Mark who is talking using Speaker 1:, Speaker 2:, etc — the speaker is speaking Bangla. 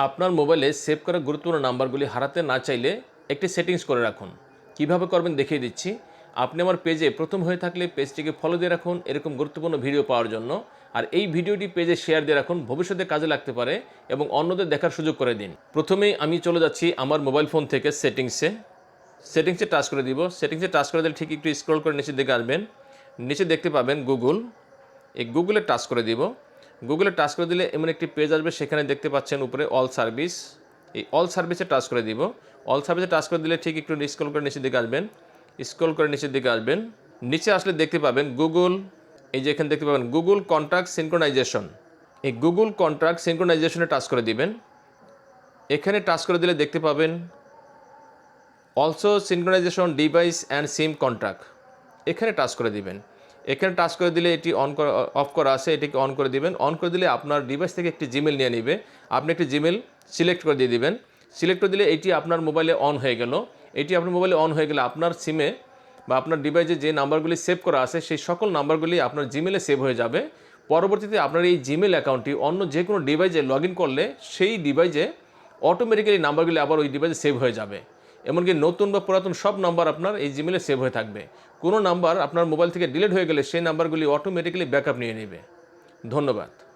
Speaker 1: আপনার মোবাইলে সেভ করা গুরুত্বপূর্ণ নাম্বারগুলি হারাতে না চাইলে একটি সেটিংস করে রাখুন। কিভাবে করবেন দেখিয়ে দিচ্ছি। আপনি আমার পেজে প্রথম হয়ে থাকলে পেজটিকে ফলো দিয়ে রাখুন এরকম গুরুত্বপূর্ণ ভিডিও পাওয়ার জন্য। আর এই ভিডিওটি পেজে শেয়ার দিয়ে রাখুন, ভবিষ্যতে কাজে লাগতে পারে এবং অন্যদের দেখার সুযোগ করে দিন। প্রথমেই আমি চলে যাচ্ছি আমার মোবাইল ফোন থেকে সেটিংসে টাচ করে দিব। সেটিংসে টাচ করে দিলে ঠিক একটু স্ক্রল করে নিচের দিকে আসবেন। নিচে দেখতে পাবেন গুগল, এই গুগলে টাচ করে দিব। গুগলে টাচ করে দিলে এমন একটি পেজ আসবে, সেখানে দেখতে পাচ্ছেন উপরে অল সার্ভিস। এই অল সার্ভিসে টাচ করে দিব। অল সার্ভিসে টাচ করে দিলে ঠিক একটু স্ক্রল করে নিচের দিকে আসবেন। স্ক্রল করে নিচের দিকে আসবেন। নিচে আসলে দেখতে পাবেন গুগল, এই যে এখানে দেখতে পাবেন গুগল কন্ট্যাক্ট সিনক্রোনাইজেশন। এই গুগল কন্ট্যাক্ট সিনক্রোনাইজেশনে টাচ করে দিবেন। এখানে টাচ করে দিলে দেখতে পাবেন also synchronisation device and SIM contact, এখানে টাচ করে দিবেন। এখানে টাচ করে দিলে এটি অফ করা আছে, এটিকে অন করে দিবেন। অন করে দিলে আপনার ডিভাইস থেকে একটি জিমেল নিয়ে নেবে। আপনি একটি জিমেল সিলেক্ট করে দিয়ে দিবেন। সিলেক্ট করে দিলে এটি আপনার মোবাইলে অন হয়ে গেল। এটি আপনার মোবাইলে অন হয়ে গেলে আপনার সিমে বা আপনার ডিভাইসে যে নাম্বারগুলি সেভ করা আছে সেই সকল নাম্বারগুলি আপনার জিমেলে সেভ হয়ে যাবে। পরবর্তীতে আপনার এই জিমেল অ্যাকাউন্টটি অন্য যে কোনো ডিভাইসে লগ ইন করলে সেই ডিভাইসে অটোমেটিক্যালি নাম্বারগুলি আবার ওই ডিভাইসে সেভ হয়ে যাবে। এমনকি নতুন বা পুরাতন সব নাম্বার আপনার এই জিমেলে সেভ হয়ে থাকবে। কোনো নাম্বার আপনার মোবাইল থেকে ডিলিট হয়ে গেলে সেই নাম্বারগুলি অটোমেটিক্যালি ব্যাকআপ নিয়ে নেবে। ধন্যবাদ।